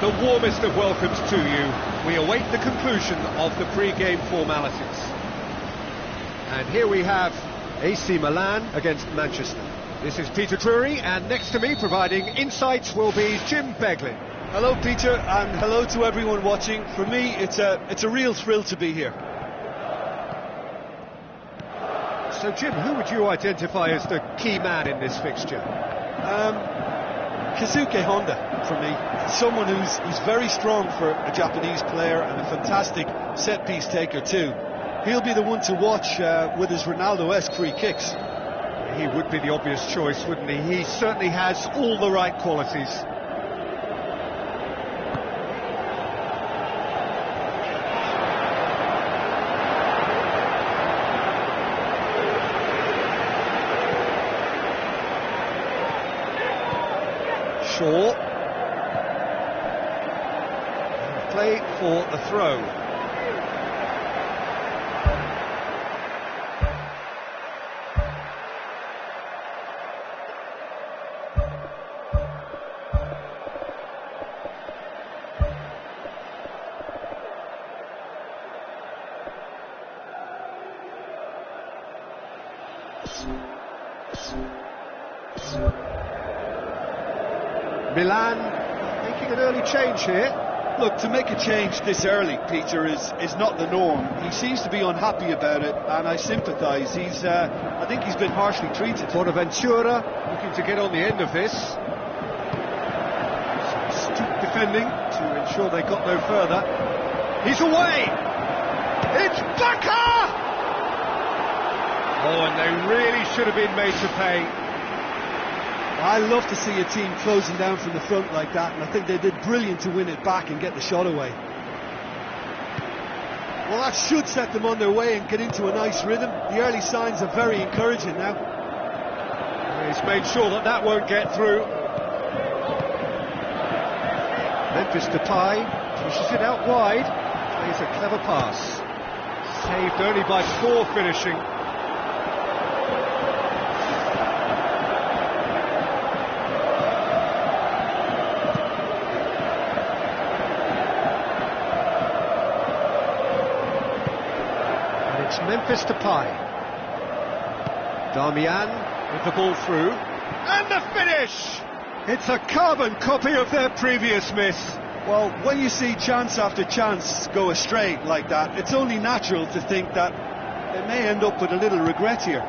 The warmest of welcomes to you. We await the conclusion of the pre-game formalities. And here we have AC Milan against Manchester. This is Peter Drury, and next to me providing insights will be Jim Beglin. Hello Peter, and hello to everyone watching. For me, it's a real thrill to be here. So Jim, who would you identify as the key man in this fixture? Kazuke Honda, for me. Someone who's very strong for a Japanese player and a fantastic set-piece taker too. He'll be the one to watch with his Ronaldo-esque free kicks. He would be the obvious choice, wouldn't he? He certainly has all the right qualities. Shaw. Play for the throw. Milan making an early change here. Look, to make a change this early, Peter, is not the norm. He seems to be unhappy about it, and I sympathise. I think he's been harshly treated. Bonaventura looking to get on the end of this. Astute defending to ensure they got no further. He's away! It's Baka! Oh, and they really should have been made to pay. I love to see a team closing down from the front like that, and I think they did brilliant to win it back and get the shot away. Well, that should set them on their way and get into a nice rhythm. The early signs are very encouraging now. He's made sure that won't get through. Memphis Depay pushes it out wide, plays a clever pass. Saved only by poor finishing. And it's Memphis Depay. Darmian with the ball through. And the finish! It's a carbon copy of their previous miss. Well, when you see chance after chance go astray like that, it's only natural to think that they may end up with a little regret here.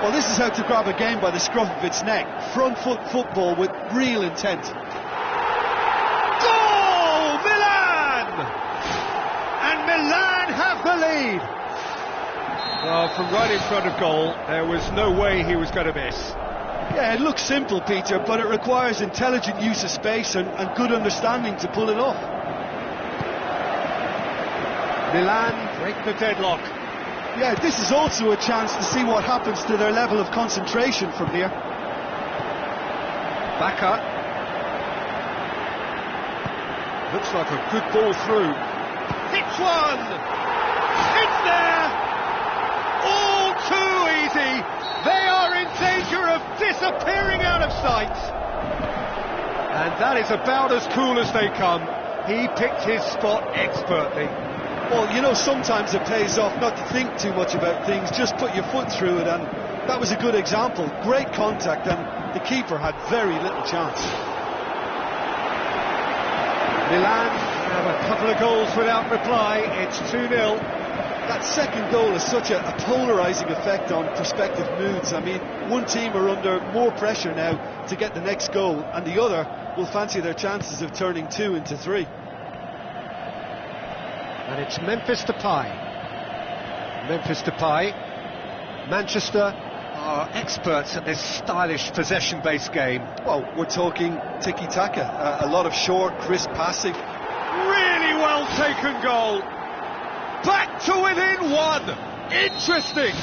Well, this is how to grab a game by the scruff of its neck. Front foot football with real intent. Goal! Milan! And Milan have the lead. Well, from right in front of goal, there was no way he was going to miss. Yeah, it looks simple, Peter, but it requires intelligent use of space and good understanding to pull it off. Milan break the deadlock. Yeah, this is also a chance to see what happens to their level of concentration from here. Backer. Looks like a good ball through. Hits one! It's there! All too easy! They are in danger of disappearing out of sight. And that is about as cool as they come. He picked his spot expertly. Well, you know, sometimes it pays off not to think too much about things, just put your foot through it, and that was a good example. Great contact, and the keeper had very little chance. Milan have a couple of goals without reply. It's 2-0. That second goal has such a polarising effect on prospective moods. I mean, one team are under more pressure now to get the next goal, and the other will fancy their chances of turning 2 into 3. And it's Memphis Depay. Memphis Depay. Manchester are experts at this stylish possession-based game. Well, we're talking tiki-taka, a lot of short, crisp passing. Really well taken goal. Back to within 1. Interesting.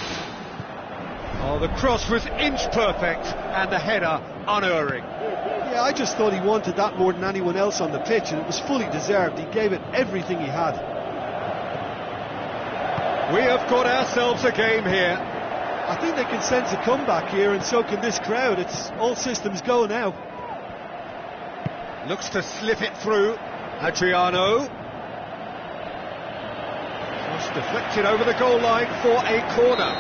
Oh, the cross was inch perfect and the header unerring. Yeah, I just thought he wanted that more than anyone else on the pitch, and it was fully deserved. He gave it everything he had. We have got ourselves a game here. I think they can sense a comeback here, and so can this crowd. It's all systems go now. Looks to slip it through. Adriano. Just deflected over the goal line for a corner.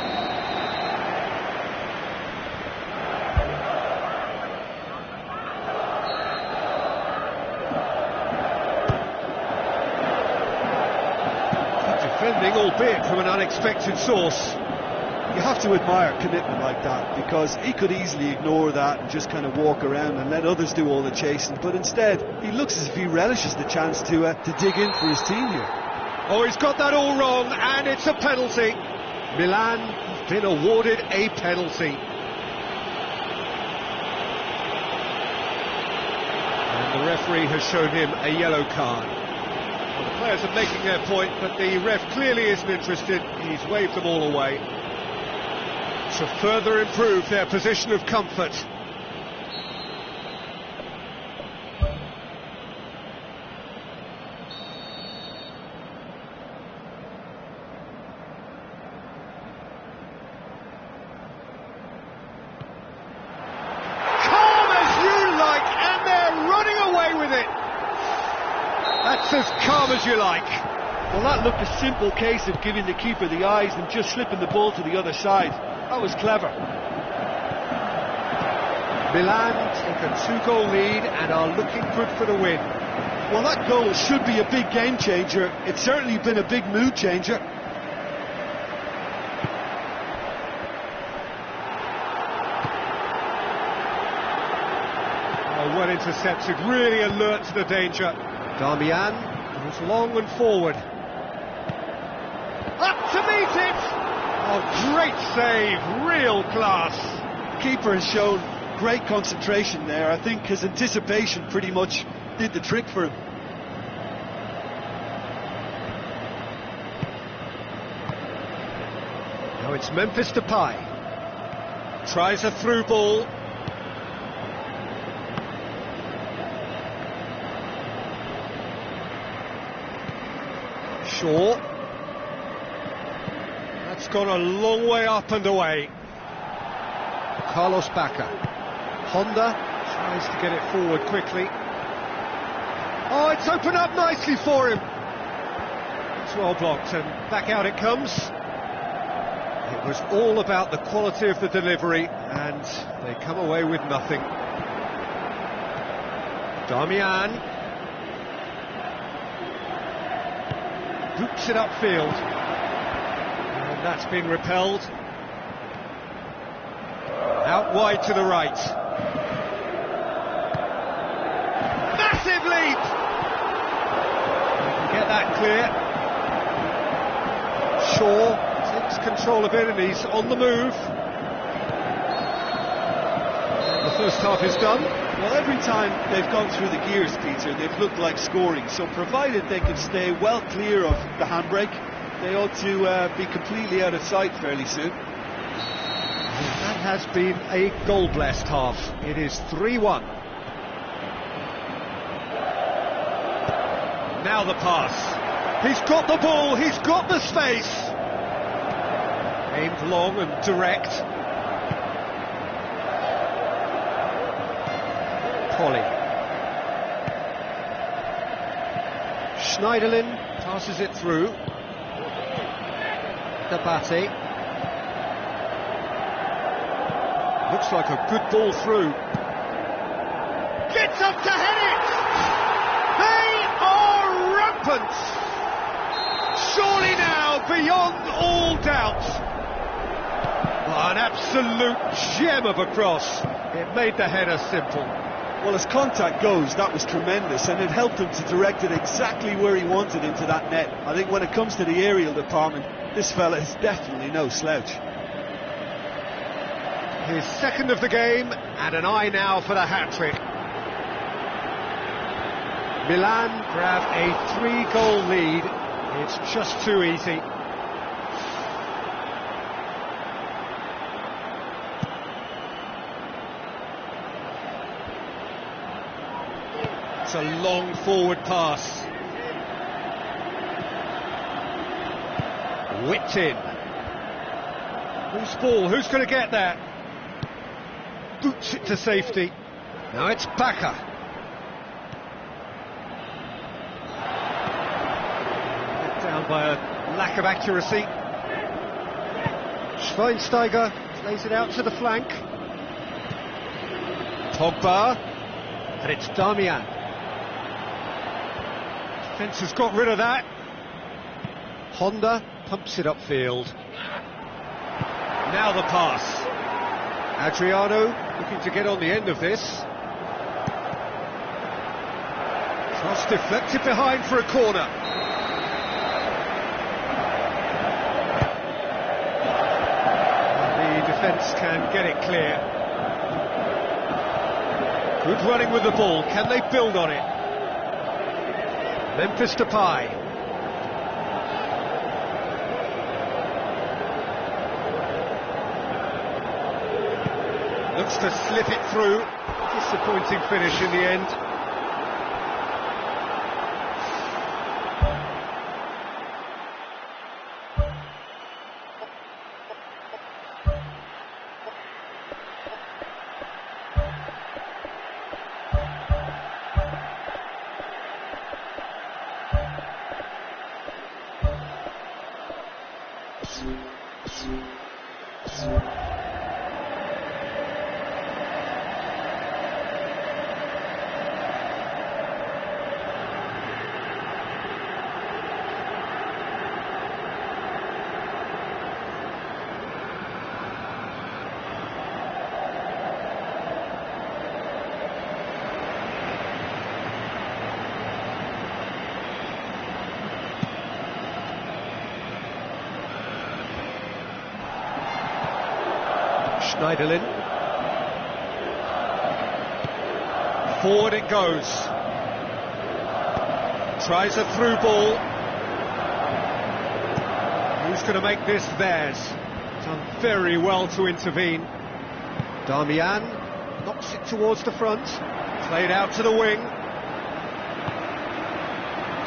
Defending, albeit from an unexpected source. You have to admire commitment like that, because he could easily ignore that and just kind of walk around and let others do all the chasing, but instead he looks as if he relishes the chance to dig in for his team here. Oh, he's got that all wrong, and it's a penalty. Milan have been awarded a penalty. And the referee has shown him a yellow card. Well, the players are making their point, but the ref clearly isn't interested. He's waved them all away to further improve their position of comfort. Calm as you like, and they're running away with it. That's as calm as you like. Well, that looked a simple case of giving the keeper the eyes and just slipping the ball to the other side. That was clever. Milan take a 2-goal lead and are looking good for the win. Well, that goal should be a big game changer. It's certainly been a big mood changer. Oh, well intercepted, really alert to the danger. Darmian goes long and forward. Up to meet it! Oh, great save, real class. Keeper has shown great concentration there. I think his anticipation pretty much did the trick for him. Now it's Memphis Depay. Tries a through ball. Shaw. That's gone a long way up and away. Carlos Bacca. Honda tries to get it forward quickly. Oh, it's opened up nicely for him. It's well blocked, and back out it comes. It was all about the quality of the delivery, and they come away with nothing. Darmian hoops it upfield, and that's been repelled. Out wide to the right. Massive leap! Get that clear. Shaw takes control of it and he's on the move. The first half is done. Well, every time they've gone through the gears, Peter, they've looked like scoring. So provided they can stay well clear of the handbrake, they ought to be completely out of sight fairly soon. That has been a goal-blessed half. It is 3-1. Now the pass. He's got the ball, he's got the space. Aimed long and direct. Polly. Schneiderlin passes it through. Dabate. Looks like a good ball through. Gets up to head it! They are rampant! Surely now, beyond all doubt. Oh, an absolute gem of a cross. It made the header simple. Well, as contact goes, that was tremendous, and it helped him to direct it exactly where he wanted into that net. I think when it comes to the aerial department, this fella is definitely no slouch. His second of the game, and an eye now for the hat-trick. Milan grab a 3-goal lead. It's just too easy. It's a long forward pass. Whipped in. Whose ball? Who's going to get that? Boots it to safety. Now it's Bacca. Let down by a lack of accuracy. Schweinsteiger plays it out to the flank. Pogba. And it's Darmian. Defence has got rid of that. Honda pumps it upfield. Now the pass. Adriano looking to get on the end of this. Cross deflected behind for a corner. The defence can get it clear. Good running with the ball. Can they build on it? Memphis Depay. Looks to slip it through. Disappointing finish in the end. Schneiderlin. Forward it goes. Tries a through ball. Who's going to make this theirs? Done very well to intervene. Darmian knocks it towards the front. Played out to the wing.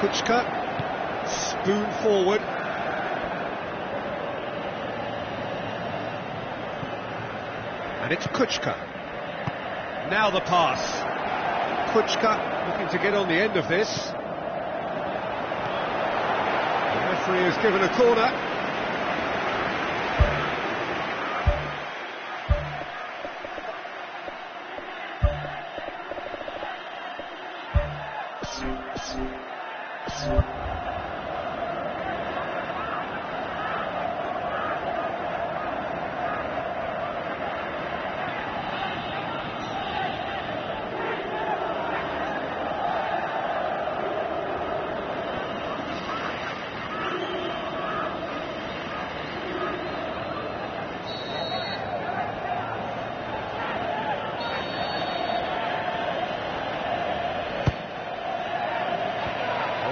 Kuchka. Spoon forward. And it's Kuchka. Now the pass. Kuchka looking to get on the end of this. The referee has given a corner.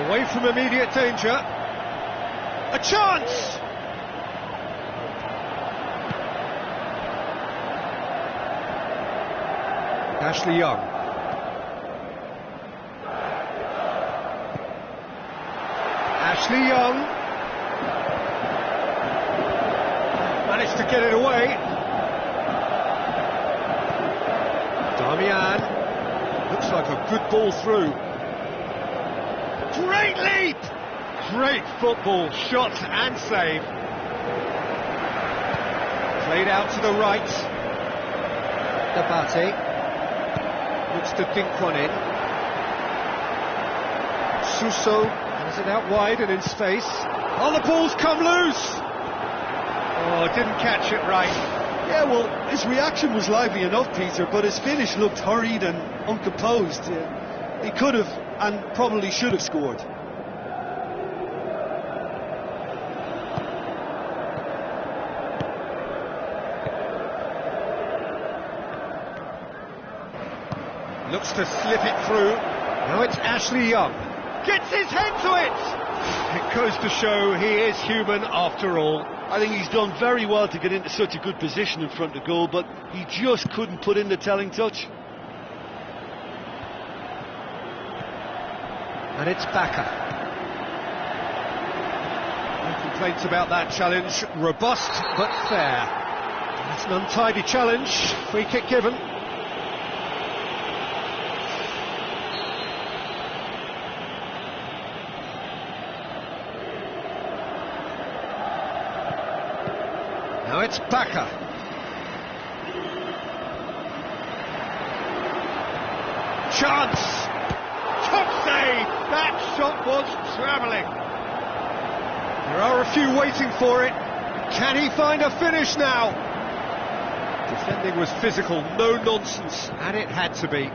Away from immediate danger. A chance! Ashley Young. Ashley Young. Managed to get it away. Damian. Looks like a good ball through. Great leap! Great football, shot and save. Played out to the right. Dabate looks to dink one in. Suso has it out wide and in space. Oh, the ball's come loose! Oh, didn't catch it right. Yeah, well, his reaction was lively enough, Peter, but his finish looked hurried and uncomposed. He could have and probably should have scored. Looks to slip it through. Now it's Ashley Young. Gets his head to it! It goes to show he is human after all. I think he's done very well to get into such a good position in front of goal, but he just couldn't put in the telling touch. And it's Baka. No complaints about that challenge. Robust but fair. That's an untidy challenge. Free kick given. Now it's Baka. Chance! Top save! That shot was travelling. There are a few waiting for it. Can he find a finish now? Defending was physical, no nonsense, and it had to be.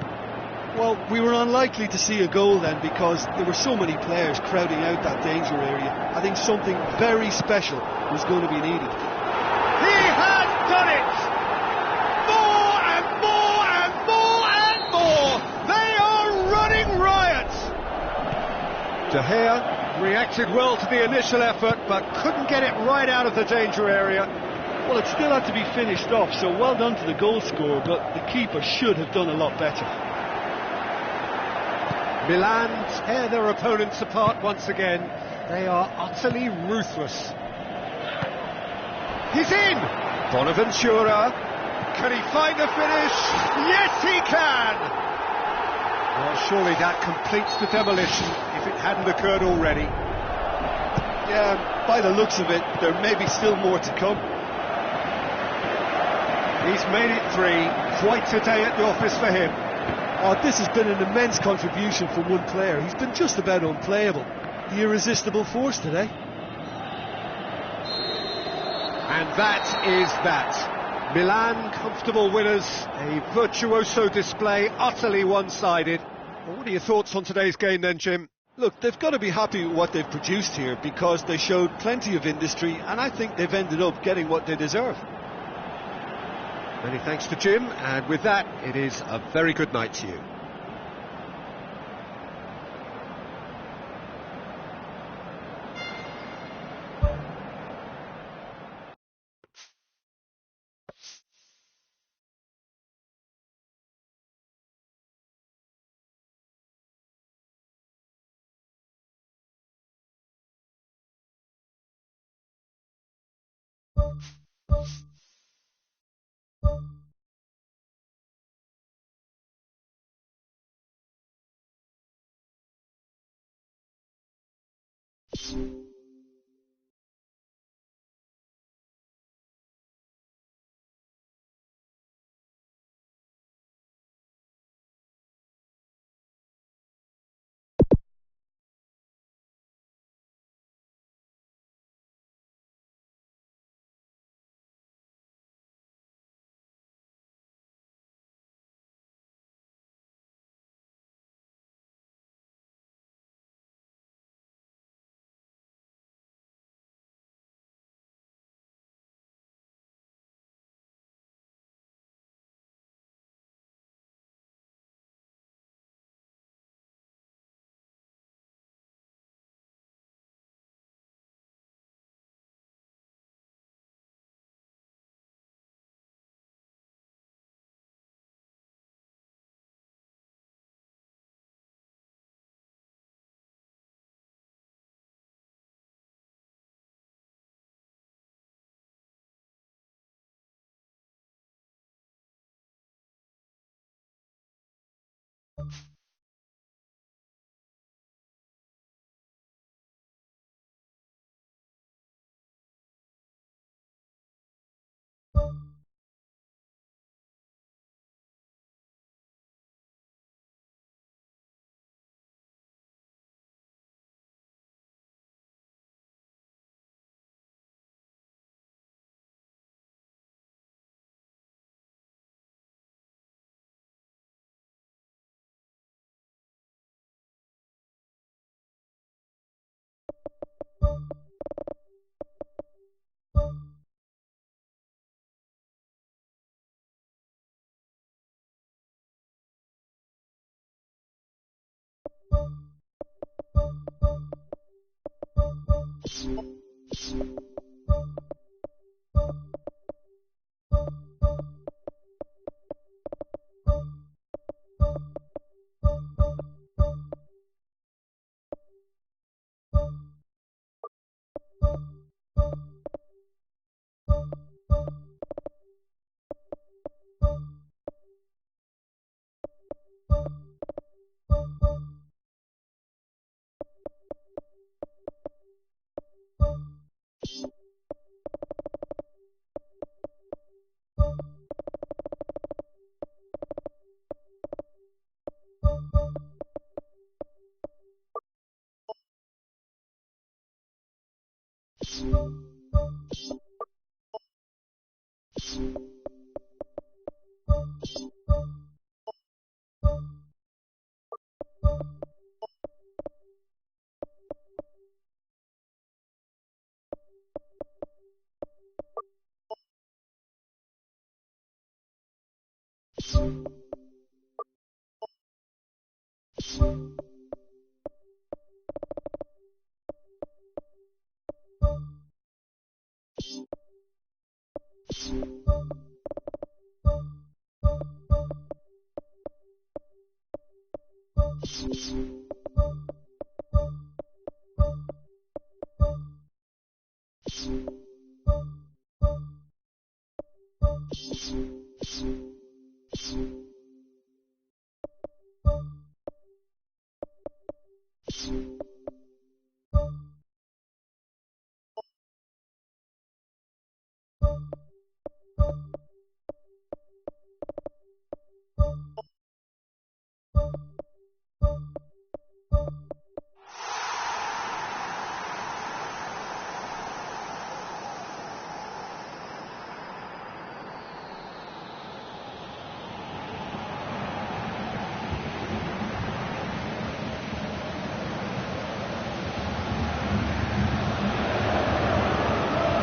Well, we were unlikely to see a goal then because there were so many players crowding out that danger area. I think something very special was going to be needed. He has done it! More and more and more and more! They are running riot! De Gea reacted well to the initial effort, but couldn't get it right out of the danger area. Well, it still had to be finished off, so well done to the goal scorer, but the keeper should have done a lot better. Milan tear their opponents apart once again. They are utterly ruthless. He's in! Bonaventura. Can he find the finish? Yes, he can! Well, surely that completes the demolition if it hadn't occurred already. Yeah, by the looks of it, there may be still more to come. He's made it 3. Quite a day at the office for him. Oh, this has been an immense contribution from one player. He's been just about unplayable. The irresistible force today. And that is that. Milan comfortable winners, a virtuoso display, utterly one-sided. Well, what are your thoughts on today's game then, Jim? Look, they've got to be happy with what they've produced here because they showed plenty of industry and I think they've ended up getting what they deserve. Many thanks to Jim, and with that, it is a very good night to you.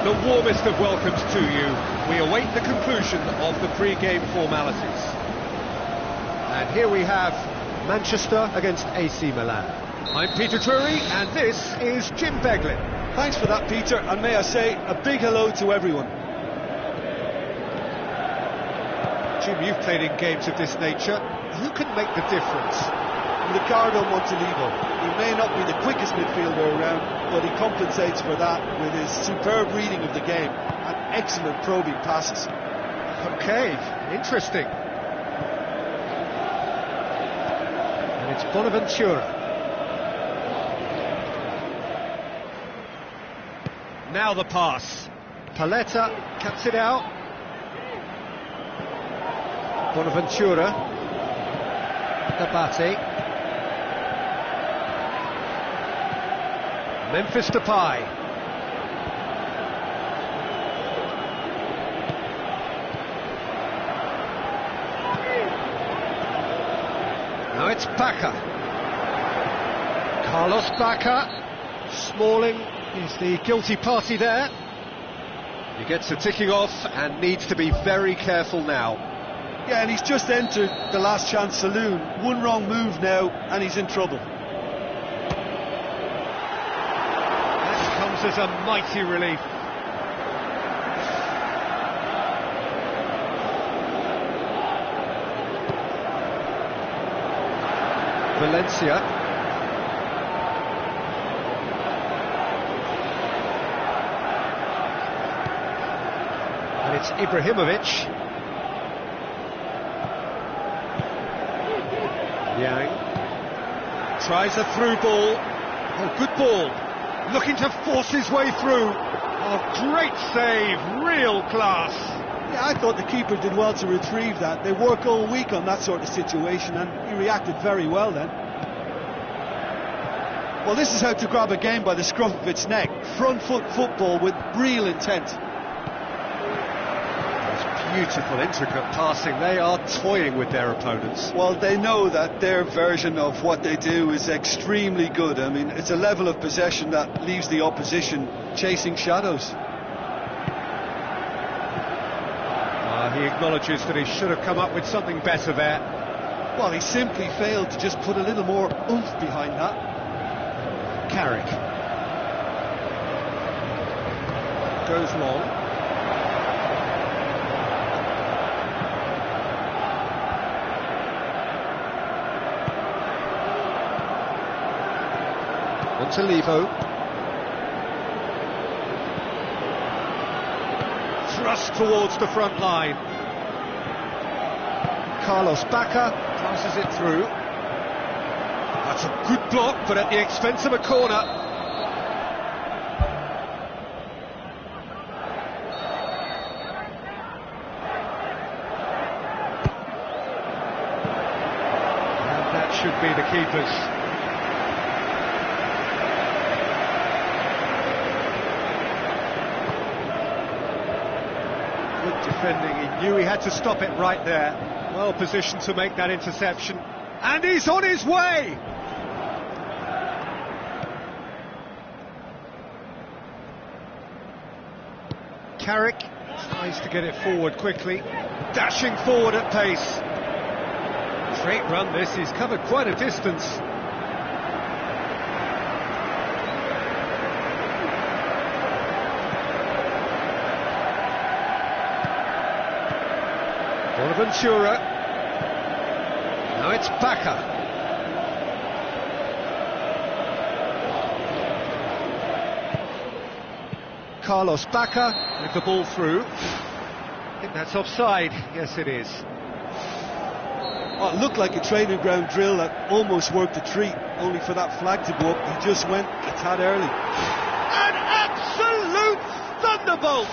The warmest of welcomes to you. We await the conclusion of the pre-game formalities. And here we have Manchester against AC Milan. I'm Peter Drury, and this is Jim Beglin. Thanks for that, Peter, and may I say a big hello to everyone. Jim, you've played in games of this nature. Who can make the difference? Ricardo Montolivo. He may not be the quickest midfielder around, but he compensates for that with his superb reading of the game. and excellent probing passes. Okay, interesting. And it's Bonaventura. Now the pass. Paletta cuts it out. Bonaventura. Dabate. Memphis Depay. Now it's Bacca. Carlos Bacca. Smalling is the guilty party there. He gets the ticking off and needs to be very careful now. Yeah, and he's just entered the last chance saloon. One wrong move now and he's in trouble. That comes as a mighty relief. Valencia. And it's Ibrahimovic. Yang tries a through ball. Oh, good ball. Looking to force his way through. Oh, great save, real class. Yeah, I thought the keeper did well to retrieve that. They work all week on that sort of situation and he reacted very well then. Well, this is how to grab a game by the scruff of its neck. Front foot football with real intent. Beautiful, intricate passing. They are toying with their opponents. Well, they know that their version of what they do is extremely good. I mean, it's a level of possession that leaves the opposition chasing shadows. He acknowledges that he should have come up with something better there. Well, he simply failed to just put a little more oomph behind that. Carrick goes long. Montalivo. Thrust towards the front line. Carlos Bacca passes it through. That's a good block, but at the expense of a corner. And that should be the keeper's. Defending, he knew he had to stop it right there. Well positioned to make that interception, and he's on his way. Carrick tries to get it forward quickly, dashing forward at pace. Great run this, he's covered quite a distance. Bonaventura. Now it's Bacca. Carlos Bacca with the ball through. I think that's offside. Yes, it is. Oh, it looked like a training ground drill that almost worked a treat, only for that flag to go up. He just went a tad early. An absolute thunderbolt!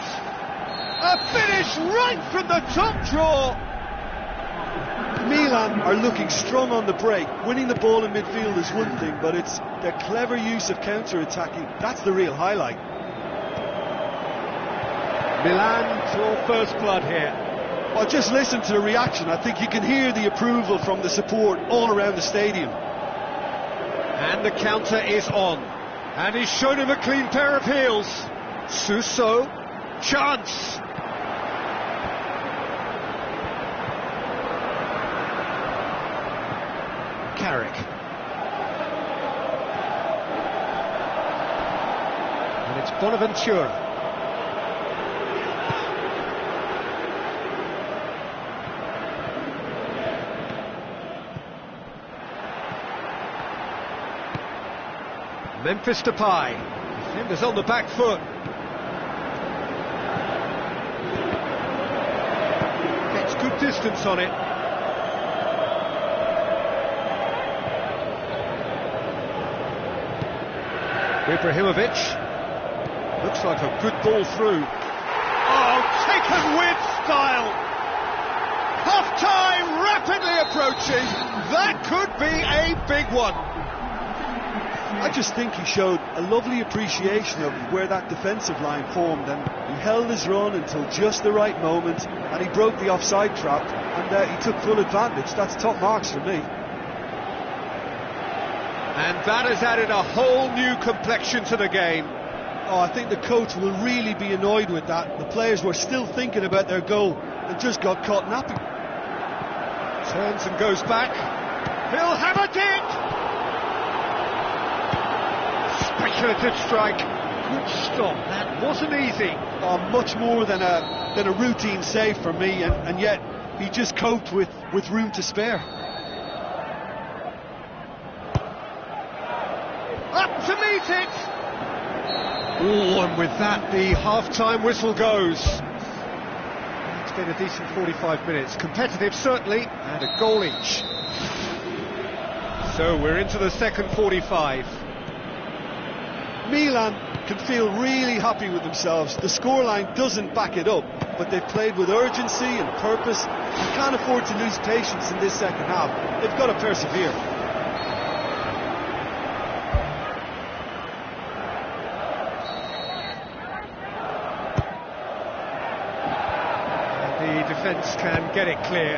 A finish right from the top draw. Milan are looking strong on the break. Winning the ball in midfield is one thing, but it's their clever use of counter-attacking. That's the real highlight. Milan draw first blood here. Well, just listen to the reaction. I think you can hear the approval from the support all around the stadium. And the counter is on. And he's shown him a clean pair of heels. Suso, chance. Carrick. And it's Bonaventura. Memphis Depay. Defenders on the back foot. good distance on it. Ibrahimovic. Looks like a good ball through. Oh, taken with style. Half-time rapidly approaching. That could be a big one. I just think he showed a lovely appreciation of where that defensive line formed, and he held his run until just the right moment, and he broke the offside trap, and he took full advantage. That's top marks for me. And that has added a whole new complexion to the game. Oh, I think the coach will really be annoyed with that. The players were still thinking about their goal and just got caught napping. Turns and goes back. He'll hammer it! Speculative strike. Good stop. That wasn't easy. Oh, much more than a routine save for me, and yet he just coped with room to spare. Up to meet it! Oh, and with that, the half-time whistle goes. It's been a decent 45 minutes. Competitive, certainly, and a goal each. So we're into the second 45. Milan can feel really happy with themselves. The scoreline doesn't back it up, but they've played with urgency and purpose and can't afford to lose patience in this second half. They've got to persevere. The defence can get it clear.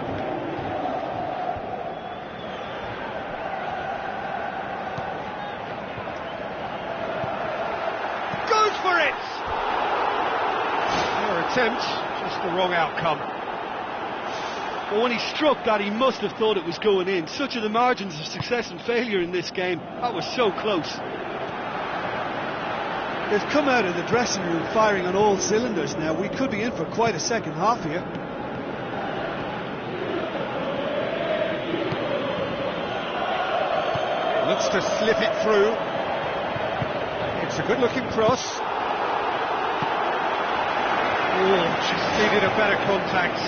Goes for it! Their attempt, just the wrong outcome. But when he struck that, he must have thought it was going in. Such are the margins of success and failure in this game. That was so close. They've come out of the dressing room firing on all cylinders now. We could be in for quite a second half here. Looks to slip it through. It's a good-looking cross. Oh, just needed a better contact.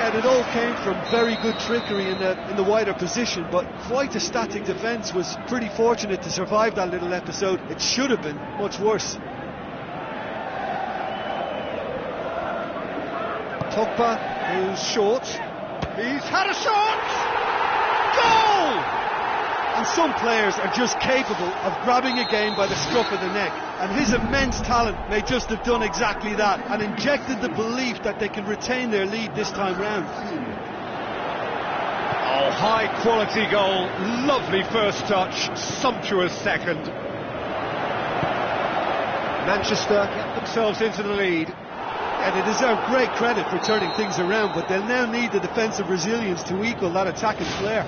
And it all came from very good trickery in the wider position, but quite a static defence. Was pretty fortunate to survive that little episode. It should have been much worse. Pogba, who's short. He's had a shot! Goal! And some players are just capable of grabbing a game by the scruff of the neck, and his immense talent may just have done exactly that and injected the belief that they can retain their lead this time round. Oh, high quality goal, lovely first touch, sumptuous second. Manchester get themselves into the lead. And they deserve great credit for turning things around, but they'll now need the defensive resilience to equal that attacking flair.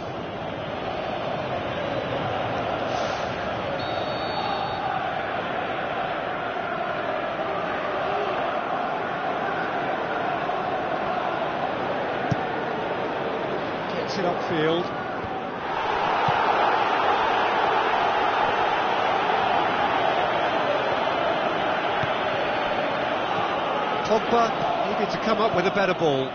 Gets it upfield. Pogba needed to come up with a better ball.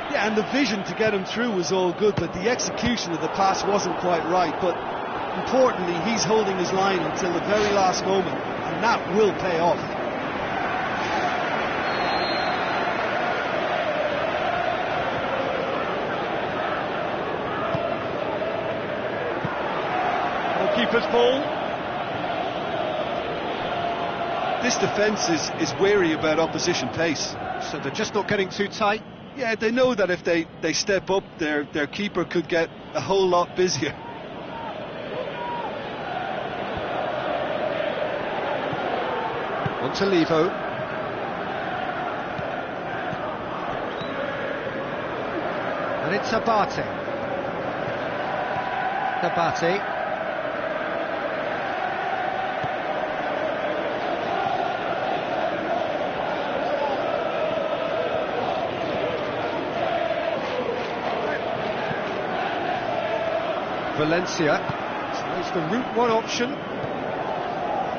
Yeah, and the vision to get him through was all good, but the execution of the pass wasn't quite right. But importantly, he's holding his line until the very last moment, and that will pay off. Goalkeeper's ball. This defence is wary about opposition pace. So they're just not getting too tight? Yeah, they know that if they step up, their keeper could get a whole lot busier. On to Levo. And it's Abate. Abate. Valencia, so it's the Route 1 option.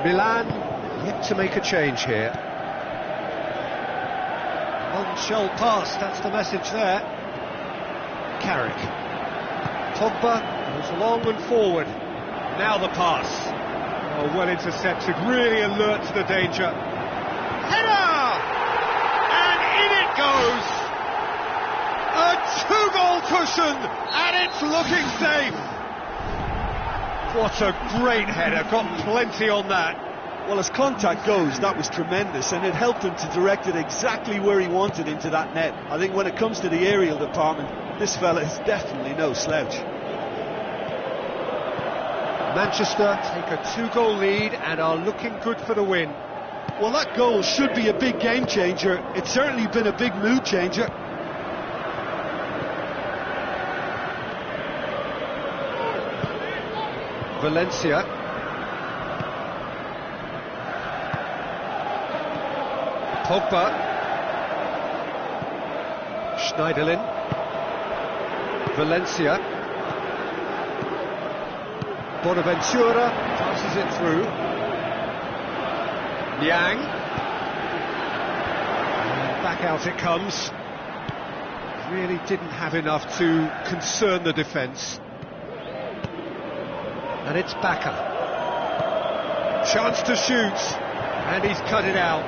Milan yet to make a change here. Long shell pass, that's the message there. Carrick. Pogba goes along and forward. Now the pass. Oh, well intercepted, really alert to the danger. Header! And in it goes! A two-goal cushion, and it's looking safe! What a great header, got plenty on that. Well, as contact goes, that was tremendous, and it helped him to direct it exactly where he wanted into that net. I think when it comes to the aerial department, this fella is definitely no slouch. Manchester take a two-goal lead and are looking good for the win. Well, that goal should be a big game changer. It's certainly been a big mood changer. Valencia. Pogba. Schneiderlin. Valencia. Bonaventura passes it through. Yang. And back out it comes. Really didn't have enough to concern the defence. And it's Baka. Chance to shoot, and he's cut it out.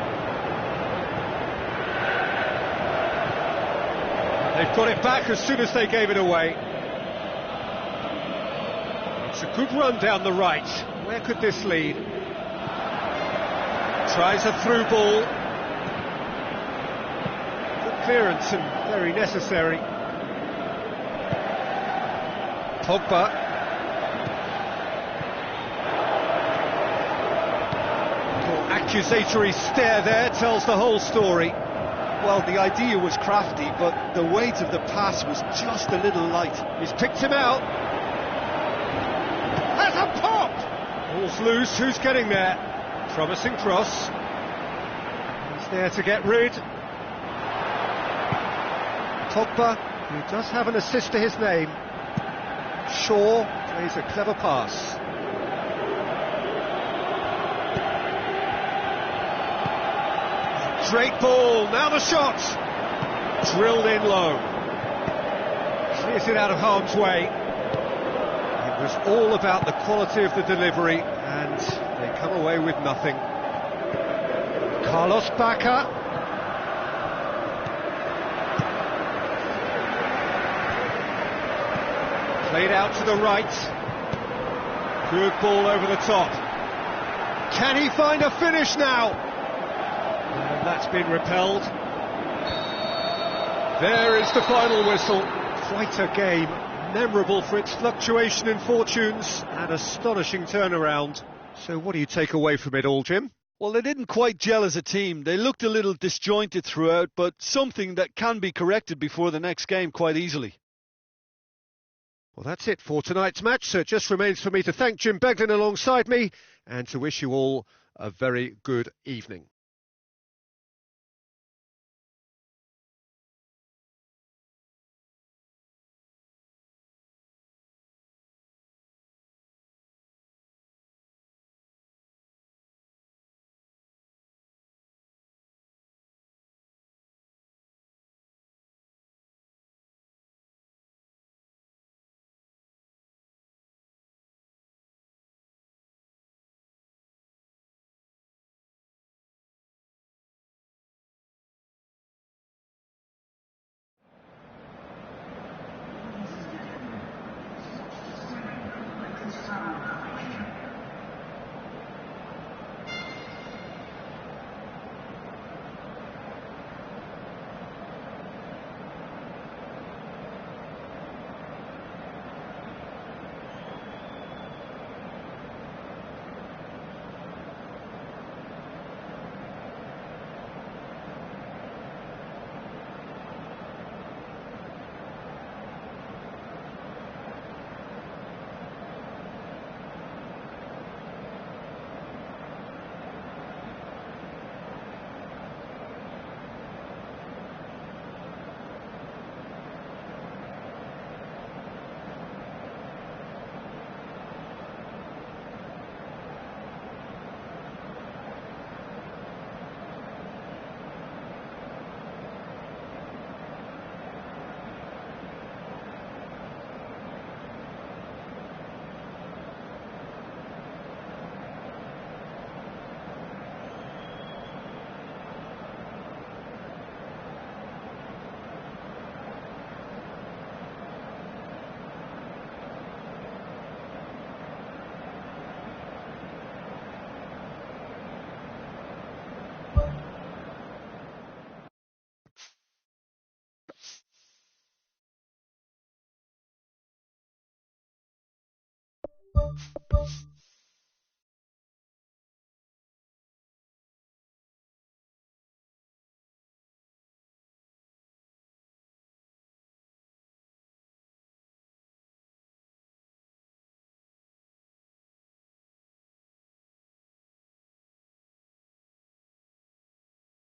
They've got it back as soon as they gave it away. It's a good run down the right. Where could this lead? Tries a through ball. Good clearance and very necessary. Pogba. Accusatory stare there tells the whole story. Well, the idea was crafty, but the weight of the pass was just a little light. He's picked him out. Has a pop! Ball's loose, who's getting there? Promising cross. He's there to get rid. Pogba, who does have an assist to his name. Shaw plays a clever pass. Great ball, now the shot! Drilled in low. Clears it out of harm's way. It was all about the quality of the delivery, and they come away with nothing. Carlos Bacca. Played out to the right. Good ball over the top. Can he find a finish now? And that's been repelled. There is the final whistle. Quite a game, memorable for its fluctuation in fortunes and astonishing turnaround. So what do you take away from it all, Jim? Well, they didn't quite gel as a team. They looked a little disjointed throughout, but something that can be corrected before the next game quite easily. Well, that's it for tonight's match, so it just remains for me to thank Jim Beglin alongside me and to wish you all a very good evening.